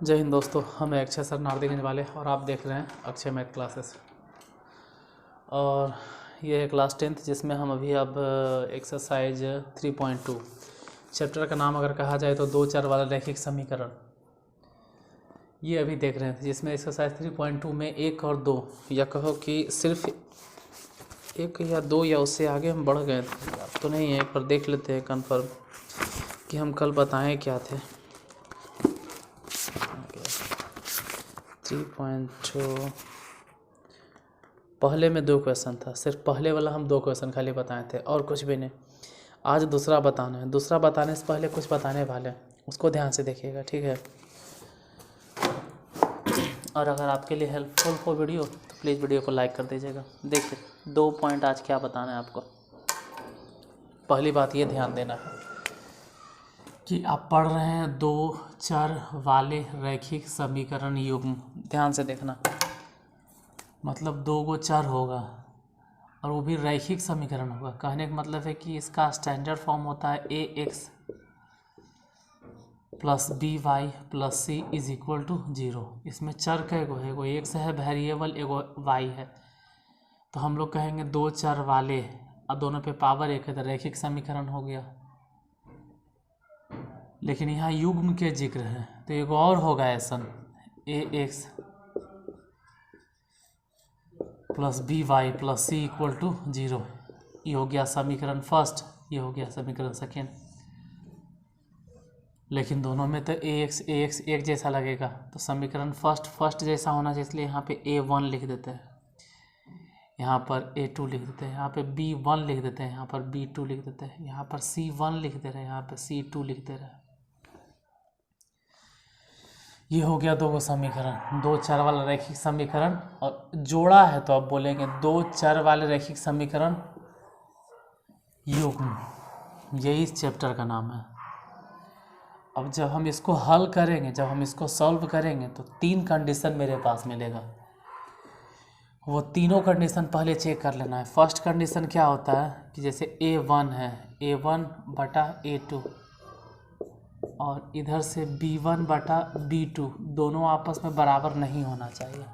जय हिंद दोस्तों, हम अक्षय सर नारदीगंज वाले और आप देख रहे हैं अक्षय मैथ क्लासेस। और ये है क्लास 10th जिसमें हम अभी अब एक्सरसाइज 3.2 चैप्टर का नाम अगर कहा जाए तो दो चर वाला रैखिक समीकरण ये अभी देख रहे हैं, जिसमें एक्सरसाइज 3.2 में 1 और 2 या कहो कि सिर्फ 1 या 2 या उससे आगे हम बढ़ गए थे, अब तो नहीं है, एक बार देख लेते हैं कन्फर्म कि हम कल बताएं क्या थे। 3.2 पहले में 2 क्वेश्चन था, सिर्फ पहले वाला हम 2 क्वेश्चन खाली बताए थे और कुछ भी नहीं। आज दूसरा बताना है, दूसरा बताने से पहले कुछ बताने वाले हैं, उसको ध्यान से देखिएगा, ठीक है। और अगर आपके लिए हेल्पफुल हो वीडियो तो प्लीज़ वीडियो को लाइक कर दीजिएगा। देखिए 2 पॉइंट आज क्या बताना है आपको। पहली बात ये ध्यान देना है कि आप पढ़ रहे हैं 2 चर वाले रैखिक समीकरण युग्म। ध्यान से देखना, मतलब 2 गो चर होगा और वो भी रैखिक समीकरण होगा। कहने का मतलब है कि इसका स्टैंडर्ड फॉर्म होता है ax plus by plus c is equal to 0। इसमें चर कैगो है, एगो x है वेरिएबल, एगो y है। तो हम लोग कहेंगे 2 चर वाले और दोनों पे पावर 1 है तो रैखिक समीकरण हो गया। लेकिन यहाँ युग्म के जिक्र है तो एगो और होगा ऐसा, ax plus by plus c equal to 0। ये हो गया समीकरण फर्स्ट, ये हो गया समीकरण सेकेंड। लेकिन दोनों में तो ax एक जैसा लगेगा, तो समीकरण फर्स्ट जैसा होना चाहिए, इसलिए यहाँ पे a1 लिख देते हैं, यहाँ पर a2 लिख देते हैं, यहाँ पे b1 लिख देते हैं, यहाँ पर b2 लिख देते हैं, यहाँ पर c1 लिख दे रहे हैं, यहाँ पर c2 लिख दे रहे हैं। ये हो गया 2 समीकरण, 2 चर वाला रैखिक समीकरण। और जोड़ा है तो अब बोलेंगे 2 चर वाले रैखिक समीकरण युग्म, यही इस चैप्टर का नाम है। अब जब हम इसको हल करेंगे, जब हम इसको सॉल्व करेंगे तो 3 कंडीशन मेरे पास मिलेगा। वो तीनों कंडीशन पहले चेक कर लेना है। फर्स्ट कंडीशन क्या होता है कि जैसे a1 है, a1 बटा a2 और इधर से b1 बटा b2 दोनों आपस में बराबर नहीं होना चाहिए।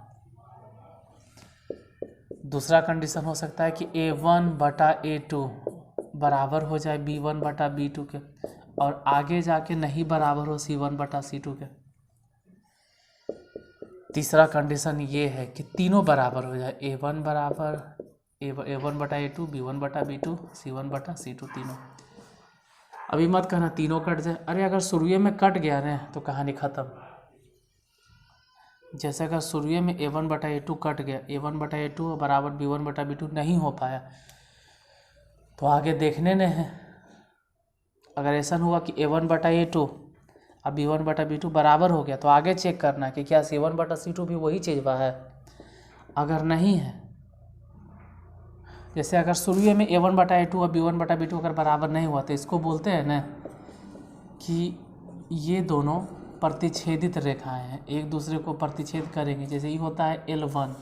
दूसरा कंडीशन हो सकता है कि a1 बटा a2 बराबर हो जाए b1 बटा b2 के और आगे जाके नहीं बराबर हो c1 बटा c2 के। तीसरा कंडीशन ये है कि तीनों बराबर हो जाए, a1 बराबर a1 बटा a2, b1 बटा b2, c1 बटा c2 तीनों। अभी मत कहना तीनों कट जाए, अरे अगर शुरुए में कट गया ना तो कहानी ख़त्म। जैसे अगर शुरुए में a1 बटा a2 कट गया, a1 बटा a2 बराबर b1 बटा b2 नहीं हो पाया तो आगे देखने ने है। अगर ऐसा हुआ कि a1 बटा a2 और b1 बटा b2 बराबर हो गया तो आगे चेक करना है कि क्या c1 बटा c2 भी वही चीज़ वह है। अगर नहीं है, जैसे अगर शुरुए में a1 बटा a2 और b1 बटा b2 अगर बराबर नहीं हुआ तो इसको बोलते हैं ना कि ये दोनों प्रतिच्छेदित रेखाएं हैं, एक दूसरे को प्रतिच्छेद करेंगे। जैसे ये होता है L1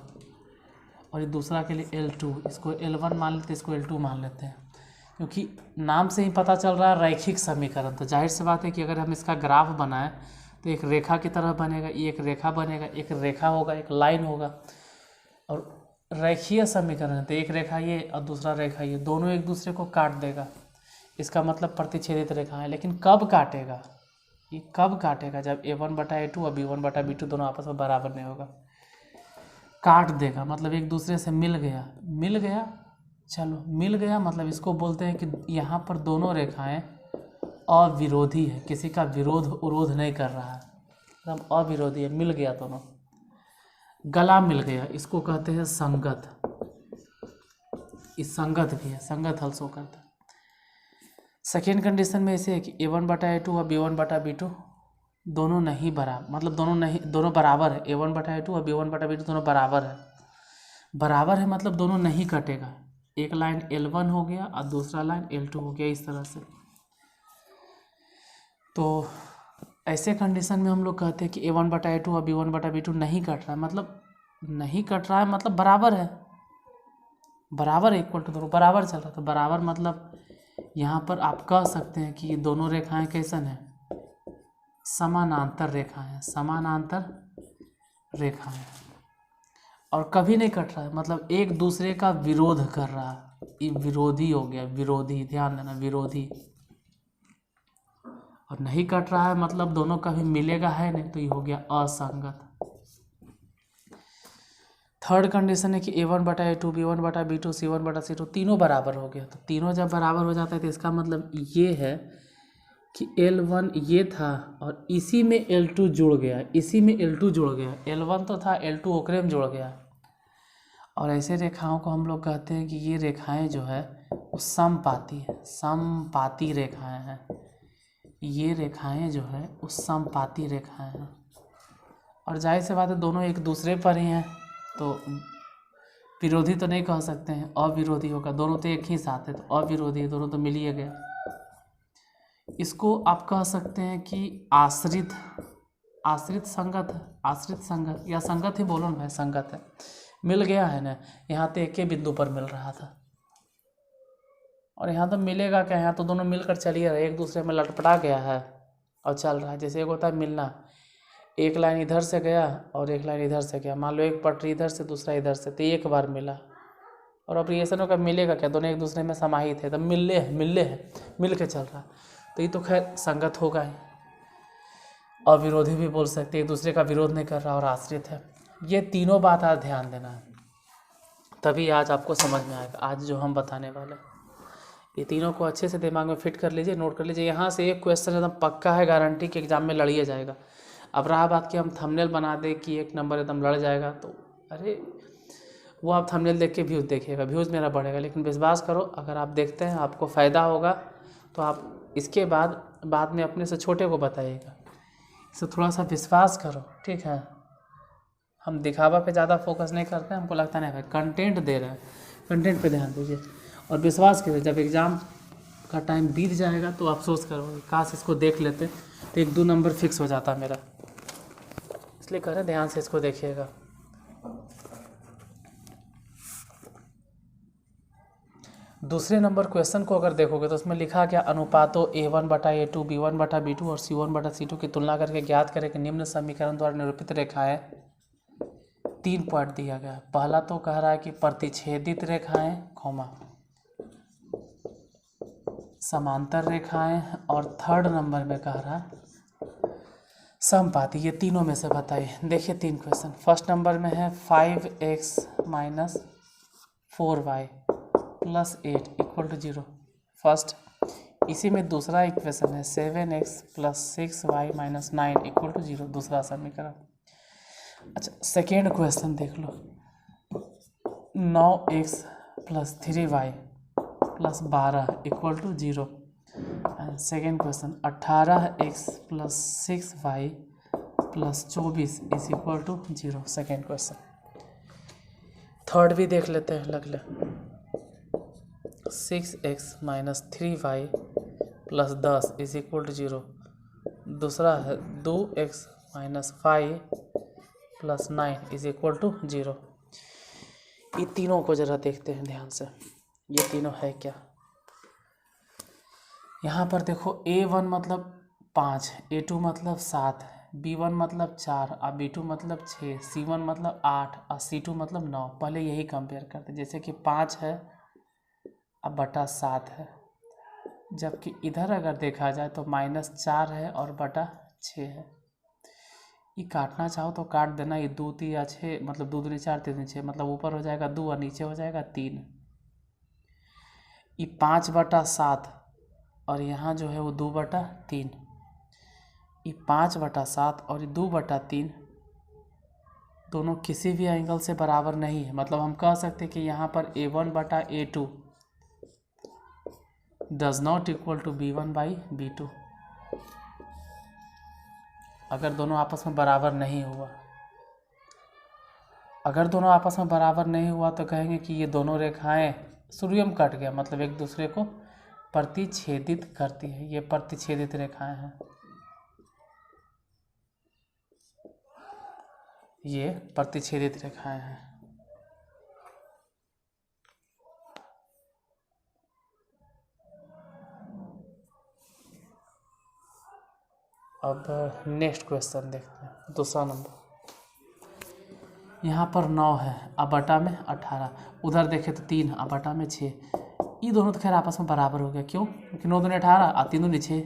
और ये दूसरा के लिए L2, इसको L1 मान लेते हैं, इसको L2 मान लेते हैं, क्योंकि नाम से ही पता चल रहा है रैखिक समीकरण। तो जाहिर सी बात है कि अगर हम इसका ग्राफ बनाएं तो एक रेखा की तरह बनेगा, ये एक रेखा बनेगा, एक रेखा होगा, एक लाइन होगा। और रैखिक समीकरण है तो एक रेखा ये और दूसरा रेखा ये, दोनों एक दूसरे को काट देगा। इसका मतलब प्रतिच्छेदित रेखा है। लेकिन कब काटेगा, ये कब काटेगा? जब a1 बटा a2 और b1 बटा b2 दोनों आपस में बराबर नहीं होगा। काट देगा मतलब एक दूसरे से मिल गया, चलो मिल गया मतलब इसको बोलते हैं कि यहाँ पर दोनों रेखाएं अविरोधी है, किसी का विरोध नहीं कर रहा है, मतलब अविरोधी है, मिल गया दोनों, गला मिल गया, इसको कहते हैं संगत। इस संगत भी है, संगत हल सो करता है। सेकेंड कंडीशन में ऐसे है कि a1 बटा a2 और b1 बटा b2 दोनों नहीं बराबर, मतलब दोनों बराबर है। a1 बटा a2 और b1 बटा b2 दोनों बराबर है मतलब दोनों नहीं कटेगा। एक लाइन L1 हो गया और दूसरा लाइन L2 हो गया, इस तरह से। तो ऐसे कंडीशन में हम लोग कहते हैं कि a1 बटा a2 और b1 बटा b2 नहीं कट रहा है, मतलब बराबर इक्वल टू दोनों बराबर चल रहा है। तो बराबर मतलब यहाँ पर आप कह सकते हैं कि ये दोनों रेखाएं कैसन है, समानांतर रेखाएं, समानांतर रेखाएं, और कभी नहीं कट रहा है, मतलब एक दूसरे का विरोध कर रहा है, ये विरोधी हो गया, विरोधी, ध्यान देना, विरोधी। और नहीं कट रहा है मतलब दोनों कभी मिलेगा है नहीं, तो ये हो गया असंगत। थर्ड कंडीशन है कि A1/A2 B1/B2 C1/C2 तीनों बराबर हो गया। तो तीनों जब बराबर हो जाता है तो इसका मतलब ये है कि L1 ये था और इसी में L2 जुड़ गया, इसी में L2 जुड़ गया, L1 तो था, L2 ओकरे में जुड़ गया। और ऐसे रेखाओं को हम लोग कहते हैं कि ये रेखाएं जो है वो समपाती है, समपाती रेखाएं हैं। ये रेखाएं जो है वो समपाती रेखाएं हैं। और जाहिर सी बात है दोनों एक दूसरे पर ही हैं, तो विरोधी तो नहीं कह सकते हैं, अविरोधी होगा, दोनों तो एक ही साथ है, तो अविरोधी, दोनों तो मिल ही गया। इसको आप कह सकते हैं कि आश्रित, आश्रित संगत है, आश्रित संगत, या संगत ही बोलो ना भाई, संगत है, मिल गया है ना। यहाँ तो एक ही बिंदु पर मिल रहा था और यहाँ तो मिलेगा क्या, यहाँ तो दोनों मिलकर चलिए रहे, एक दूसरे में लटपटा गया है और चल रहा है। जैसे एक होता है मिलना, एक लाइन इधर से गया और एक लाइन इधर से गया, मान लो एक पटरी इधर से दूसरा इधर से, तो एक बार मिला। और अब रिएक्शन होगा, मिलेगा क्या, दोनों एक दूसरे में समाहित है, तब मिल के चल रहा, तो ये तो खैर संगत होगा ही। अविरोधी भी बोल सकते, एक दूसरे का विरोध नहीं कर रहा और आश्रित है। ये तीनों बात आज ध्यान देना है, तभी आज आपको समझ में आएगा आज जो हम बताने वाले। ये तीनों को अच्छे से दिमाग में फिट कर लीजिए, नोट कर लीजिए। यहाँ से एक क्वेश्चन एकदम पक्का है, गारंटी कि एग्जाम में लड़िए जाएगा। अब रहा बात कि हम थंबनेल बना दें कि एक नंबर एकदम लड़ जाएगा, तो अरे वो आप थंबनेल देख के व्यूज़ देखिएगा, व्यूज़ मेरा बढ़ेगा। लेकिन विश्वास करो, अगर आप देखते हैं आपको फ़ायदा होगा तो आप इसके बाद में अपने से छोटे को बताइएगा। इसे थोड़ा सा विश्वास करो, ठीक है। हम दिखावा पे ज़्यादा फोकस नहीं करते हैं, हमको लगता नहीं भाई कंटेंट दे रहे हैं, कंटेंट पे ध्यान दीजिए और विश्वास कीजिए। जब एग्ज़ाम का टाइम बीत जाएगा तो अफसोस करोगे, काश इसको देख लेते तो 1-2 नंबर फिक्स हो जाता मेरा। इसलिए कह रहे ध्यान से इसको देखिएगा। दूसरे नंबर क्वेश्चन को अगर देखोगे तो उसमें लिखा क्या, अनुपातों A1/A2 B1/B2 और C1/C2 की तुलना करके ज्ञात करें कि निम्न समीकरण द्वारा निरूपित रेखाएं। 3 पॉइंट दिया गया है। पहला तो कह रहा है कि प्रतिच्छेदित रेखाएं, कॉमा, समांतर रेखाएं, और थर्ड नंबर में कह रहा है समपाती। ये तीनों में से बताइए। देखिए 3 क्वेश्चन। फर्स्ट नंबर में है 5x - 4y + 8 = 0, फर्स्ट। इसी में दूसरा इक्वेशन है 7x + 6y - 9 = 0, दूसरा समीकरण। अच्छा, सेकेंड क्वेश्चन देख लो, 9x + 3y + 12 = 0। Second question 18x + 6y + 24 = 0, second question. Third भी देख लेते हैं, लग ले। 6x - 3y + 10 = 0, दूसरा है 2x - 5 + 9 = 0। ये तीनों को ज़रा देखते हैं ध्यान से, ये तीनों है क्या। यहाँ पर देखो, A1 मतलब 5, A2 मतलब 7, B1 मतलब 4 और B2 मतलब 6, C1 मतलब 8 और C2 मतलब 9। पहले यही कंपेयर करते, जैसे कि 5 है अब बटा 7 है, जबकि इधर अगर देखा जाए तो -4 है और बटा 6 है। ये काटना चाहो तो काट देना, ये 2 3 या 6, मतलब 2 दूनी 4 3 6, मतलब ऊपर हो जाएगा 2 और नीचे हो जाएगा 3। ये 5/7 और यहाँ जो है वो 2/3। ये 5/7 और ये 2/3 दोनों किसी भी एंगल से बराबर नहीं है। मतलब हम कह सकते हैं कि यहाँ पर A1/A2 does not equal to B1/B2, अगर दोनों आपस में बराबर नहीं हुआ। अगर दोनों आपस में बराबर नहीं हुआ तो कहेंगे कि ये दोनों रेखाएं शुरू में कट गया, मतलब एक दूसरे को प्रतिच्छेदित करती है। ये प्रतिच्छेदित रेखाएं हैं, ये प्रतिच्छेदित रेखाएं हैं। अब नेक्स्ट क्वेश्चन देखते हैं, दूसरा नंबर। यहाँ पर 9 है, अब बटा में 18, उधर देखें तो 3, अब बटा में 6। ये दोनों तो खैर आपस में बराबर हो गया, क्यों? क्योंकि 9 दूनी 18 और 3 दूनी 6।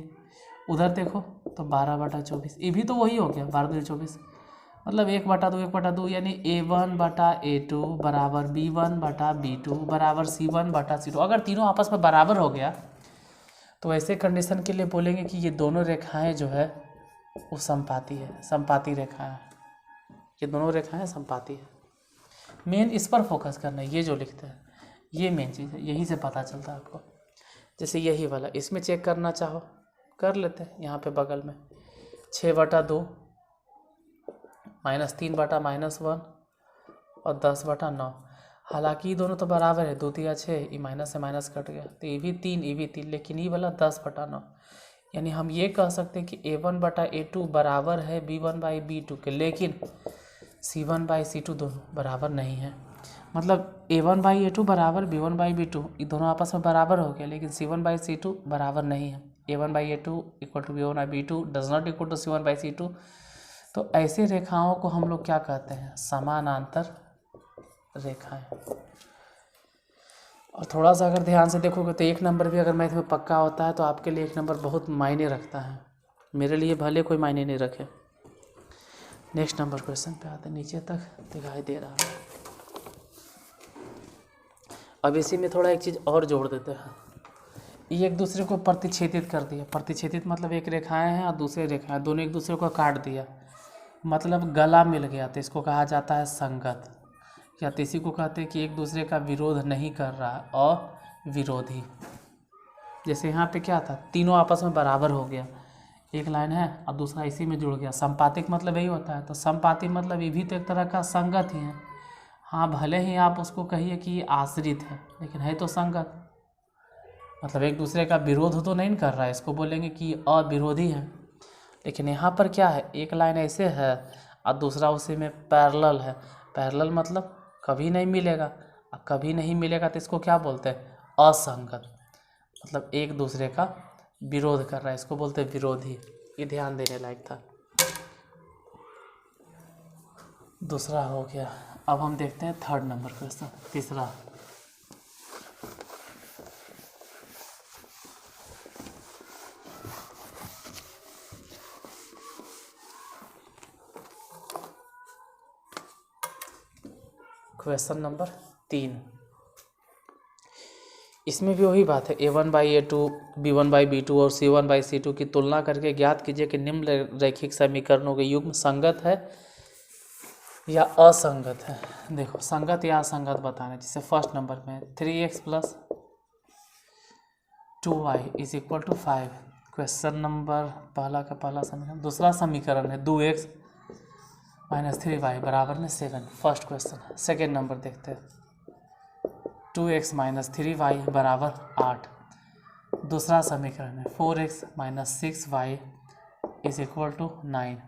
उधर देखो तो 12/24, ये भी तो वही हो गया, 12 दूनी 24, मतलब 1/2 1/2, यानी A1/A2 बराबर B1/B2 बराबर C1/C2। अगर तीनों आपस में बराबर हो गया तो ऐसे कंडीशन के लिए बोलेंगे कि ये दोनों रेखाएं जो है वो समपाती है, समपाती रेखाएं हैं, ये दोनों रेखाएं समपाती है। मेन इस पर फोकस करना है, ये जो लिखते हैं ये मेन चीज़ है, यही से पता चलता है आपको। जैसे यही वाला, इसमें चेक करना चाहो कर लेते हैं। यहाँ पे बगल में 6/2 -3/-1 और 10/9। हालांकि ये दोनों तो बराबर है, 2 तिया 6, ये माइनस से माइनस कट गया तो ये भी 3 ये भी 3, लेकिन ये वाला 10/9। यानी हम ये कह सकते हैं कि A1/A2 बराबर है B1/B2 के, लेकिन C1/C2 दोनों बराबर नहीं है। मतलब A1/A2 बराबर B1/B2, ये दोनों आपस में बराबर हो गया, लेकिन C1/C2 बराबर नहीं है। A1/A2 equal to B1/B2 does not equal to C1/C2। तो ऐसे रेखाओं को हम लोग क्या कहते हैं? समानांतर रेखाएं। और थोड़ा सा अगर ध्यान से देखोगे तो 1 नंबर भी अगर मैथ में पक्का होता है तो आपके लिए 1 नंबर बहुत मायने रखता है, मेरे लिए भले कोई मायने नहीं रखे। नेक्स्ट नंबर क्वेश्चन पे आते, नीचे तक दिखाई दे रहा है। अब इसी में थोड़ा एक चीज़ और जोड़ देते हैं, ये एक दूसरे को प्रतिच्छेदित कर दिया। प्रतिच्छेदित मतलब एक रेखाएं हैं और दूसरे रेखाएं, दोनों एक दूसरे को काट दिया, मतलब गला मिल गया, तो इसको कहा जाता है संगत। या तो इसी को कहते हैं कि एक दूसरे का विरोध नहीं कर रहा, और विरोधी। जैसे यहाँ पे क्या था, तीनों आपस में बराबर हो गया, एक लाइन है और दूसरा इसी में जुड़ गया। संपातिक मतलब यही होता है। तो संपातिक मतलब ये भी तो एक तरह का संगत ही है। हाँ, भले ही आप उसको कहिए कि आश्रित है, लेकिन है तो संगत, मतलब एक दूसरे का विरोध तो नहीं कर रहा है, इसको बोलेंगे कि अविरोधी है। लेकिन यहाँ पर क्या है, एक लाइन ऐसे है और दूसरा उसी में पैरेलल है। पैरेलल मतलब कभी नहीं मिलेगा, और कभी नहीं मिलेगा तो इसको क्या बोलते हैं? असंगत, मतलब एक दूसरे का विरोध कर रहा है, इसको बोलते हैं विरोधी। ये ध्यान देने लायक था। दूसरा हो गया। अब हम देखते हैं 3rd नंबर क्वेश्चन, तीसरा। Question number 3। इसमें भी वही बात है, A1/A2 B1/B2 और C1/C2 की तुलना करके ज्ञात कीजिए कि निम्न रैखिक समीकरणों के युग्म संगत है या असंगत है। देखो, संगत या असंगत बताना। जैसे फर्स्ट नंबर में 3x + 2y = 5। क्वेश्चन नंबर पहला का पहला समीकरण। दूसरा समीकरण है 2x - 3y = 7। First question. Second number देखते हैं, 2x - 3y = 8। दूसरा समीकरण है 4x - 6y = 9।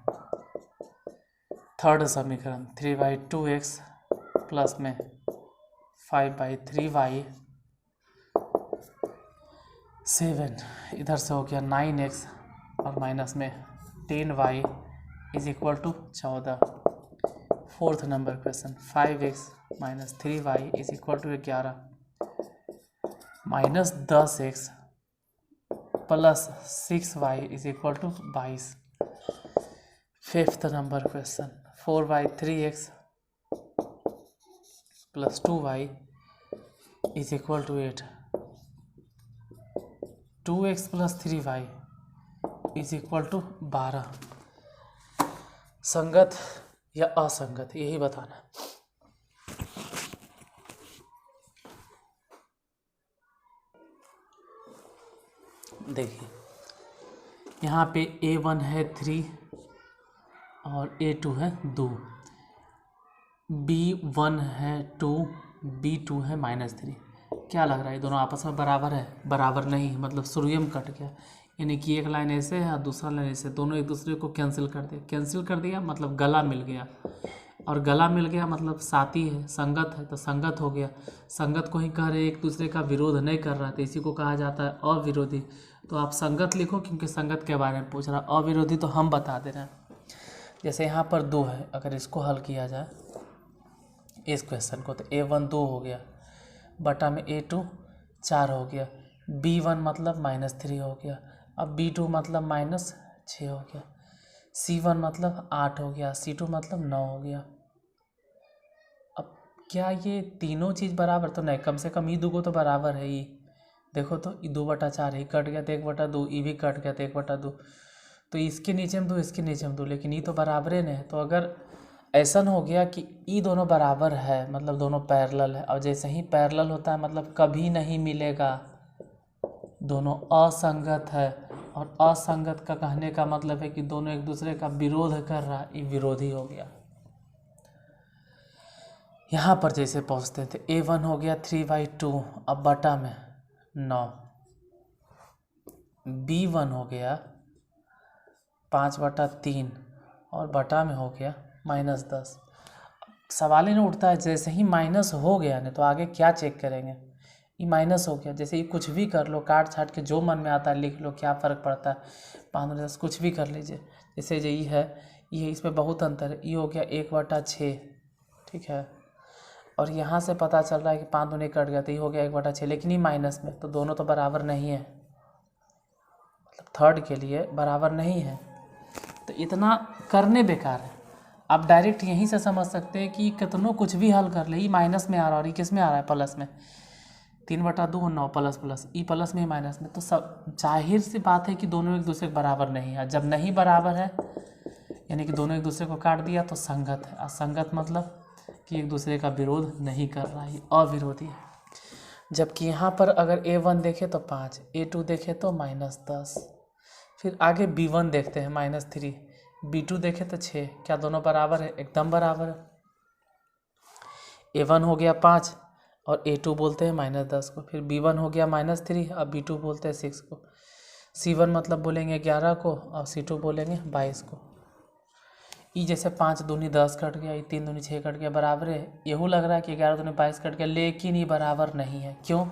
थर्ड समीकरण 3/2x प्लस में 5/3y 7। इधर से हो गया 9x और माइनस में 10y = 14। Fourth number question 5x - 3y = 11 minus 10x plus 6y = 22। Fifth number question 4/3x + 2y = 8। 2x + 3y = 12। संगत या असंगत, यही बताना। देखिए, यहाँ पे A1 है 3 और A2 है 2, B1 है 2, B2 है -3। क्या लग रहा है, ये दोनों आपस में बराबर है? बराबर नहीं है, मतलब शुरुए में कट गया। यानी कि एक लाइन ऐसे है और दूसरा लाइन ऐसे, दोनों एक दूसरे को कैंसिल कर दिया। कैंसिल कर दिया मतलब गला मिल गया, और गला मिल गया मतलब साथी है, संगत है, तो संगत हो गया। संगत को ही कह रहे एक दूसरे का विरोध नहीं कर रहा, तो इसी को कहा जाता है अविरोधी। तो आप संगत लिखो क्योंकि संगत के बारे में पूछ रहा। अविरोधी तो हम बता दे रहे हैं। जैसे यहाँ पर 2 है, अगर इसको हल किया जाए इस क्वेश्चन को, तो A1 2 हो गया, बटा में A2 4 हो गया, B1 मतलब -3 हो गया, अब B2 मतलब -6 हो गया, C1 मतलब 8 हो गया, C2 मतलब 9 हो गया। अब क्या ये तीनों चीज़ बराबर तो नहीं, कम से कम ये 2 तो बराबर है ही। देखो तो ये 2/4 ही कट गया तो 1/2, ये भी कट गया तो 1/2, तो इसके नीचे में 2, इसके नीचे में 2, लेकिन ये तो बराबरे नहीं है। तो अगर ऐसा हो गया कि ये दोनों बराबर है मतलब दोनों पैरेलल है, और जैसे ही पैरेलल होता है मतलब कभी नहीं मिलेगा, दोनों असंगत है, और असंगत का कहने का मतलब है कि दोनों एक दूसरे का विरोध कर रहा है, ये विरोधी हो गया। यहाँ पर जैसे पहुँचते थे A1 हो गया 3/2, अब बटा में 9, B1 हो गया 5/3 और बटा में हो गया -10। सवाल ही नहीं उठता है, जैसे ही माइनस हो गया ना तो आगे क्या चेक करेंगे। ये माइनस हो गया, जैसे ये कुछ भी कर लो, काट छाट के जो मन में आता है लिख लो, क्या फ़र्क पड़ता है, 5/10 कुछ भी कर लीजिए। जैसे जो ये है, ये इसमें बहुत अंतर है, ये हो गया 1/6, ठीक है, और यहाँ से पता चल रहा है कि 5 दूनी कट गया तो ये हो गया 1/6, लेकिन ये माइनस में, तो दोनों तो बराबर नहीं है, मतलब थर्ड के लिए बराबर नहीं है, तो इतना करने बेकार है। आप डायरेक्ट यहीं से समझ सकते हैं कि कितनों कुछ भी हल कर ले, ये माइनस में आ रहा है और ये किस में आ रहा है, प्लस में। 3/2 और 9 प्लस प्लस, ई प्लस में माइनस में, तो सब जाहिर सी बात है कि दोनों एक दूसरे के बराबर नहीं है। जब नहीं बराबर है यानी कि दोनों एक दूसरे को काट दिया तो संगत है। असंगत मतलब कि एक दूसरे का विरोध नहीं कर रहा है, अविरोधी है। जबकि यहाँ पर अगर A1 देखे तो 5, A2 देखे तो -10, फिर आगे B1 देखते हैं -3, B2 देखे तो 6, क्या दोनों बराबर है? एकदम बराबर है। A1 हो गया 5 और A2 बोलते हैं -10 को, फिर B1 हो गया -3 और B2 बोलते हैं 6 को, C1 मतलब बोलेंगे 11 को और C2 बोलेंगे 22 को। ये जैसे 5 दूनी 10 कट गया, ये 3 दूनी 6 कट गया, बराबर है। यहू लग रहा है कि 11 दूनी 22 कट गया, लेकिन ये बराबर नहीं है। क्यों?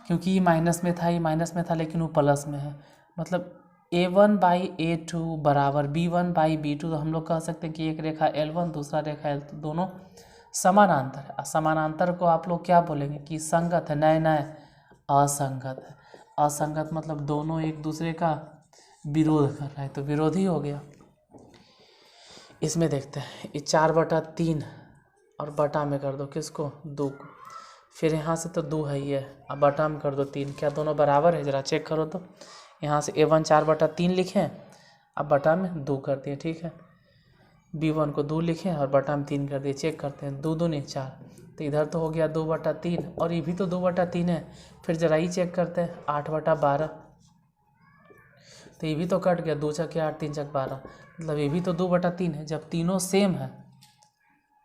क्योंकि ये माइनस में था, ये माइनस में था, लेकिन वो प्लस में है। मतलब A1/A2 बराबर B1/B2, तो हम लोग कह सकते हैं कि एक रेखा L1 दूसरा रेखा L2, दोनों समानांतर है। समानांतर को आप लोग क्या बोलेंगे कि संगत है? नए नए असंगत है। असंगत मतलब दोनों एक दूसरे का विरोध कर रहा है, तो विरोधी हो गया। इसमें देखते हैं, ये 4/3 और बटा में कर दो किसको? 2 को, फिर यहाँ से तो 2 है ही है, अब बटा में कर दो 3, क्या दोनों बराबर है? ज़रा चेक करो तो। यहाँ से A1 4/3 लिखें, अब बटा में 2 कर दिए, ठीक है। B1 को 2 लिखें और बटा में 3 कर दिए, चेक करते हैं, 2 दूनी 4, तो इधर तो हो गया 2/3 और ये भी तो 2/3 है। फिर ज़रा ही चेक करते हैं, 8/12, तो ये भी तो कट गया, 2 छक्के 8, 3 छक्के 12, मतलब ये भी तो 2/3 है। जब तीनों सेम है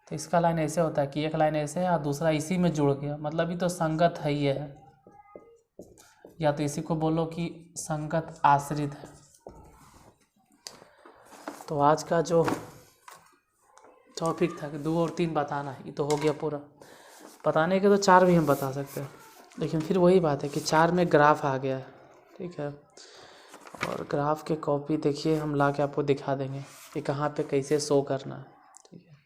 तो इसका लाइन ऐसे होता है कि एक लाइन ऐसे है और दूसरा इसी में जुड़ गया, मतलब ये तो संगत है ही है, या तो इसी को बोलो कि संगत आश्रित है। तो आज का जो टॉपिक था कि 2 और 3 बताना है, ये तो हो गया पूरा। बताने के तो 4 भी हम बता सकते हैं, लेकिन फिर वही बात है कि 4 में ग्राफ आ गया है, ठीक है। और ग्राफ के कॉपी देखिए, हम ला के आपको दिखा देंगे कि कहाँ पे कैसे शो करना है, ठीक है।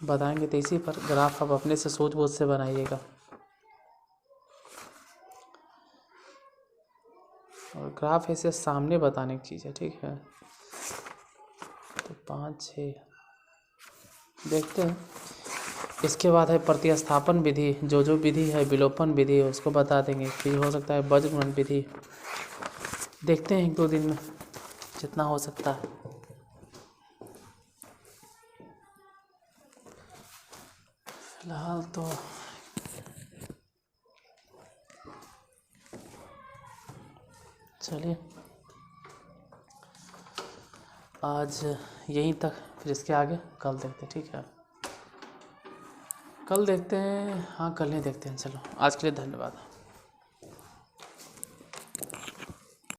बताएंगे तो इसी पर ग्राफ आप अपने से सोच बूझ से बनाइएगा। और ग्राफ ऐसे सामने बताने की चीज़ है, ठीक है। तो 5 6 देखते हैं। इसके बाद है प्रतिस्थापन विधि, जो विधि है, विलोपन विधि है, उसको बता देंगे। फिर हो सकता है बीजगणित विधि, देखते हैं 1-2 दिन में जितना हो सकता है। फिलहाल तो चलिए आज यहीं तक, फिर इसके आगे कल देखते हैं, ठीक है। कल देखते हैं, हाँ कल ही देखते हैं। चलो आज के लिए धन्यवाद।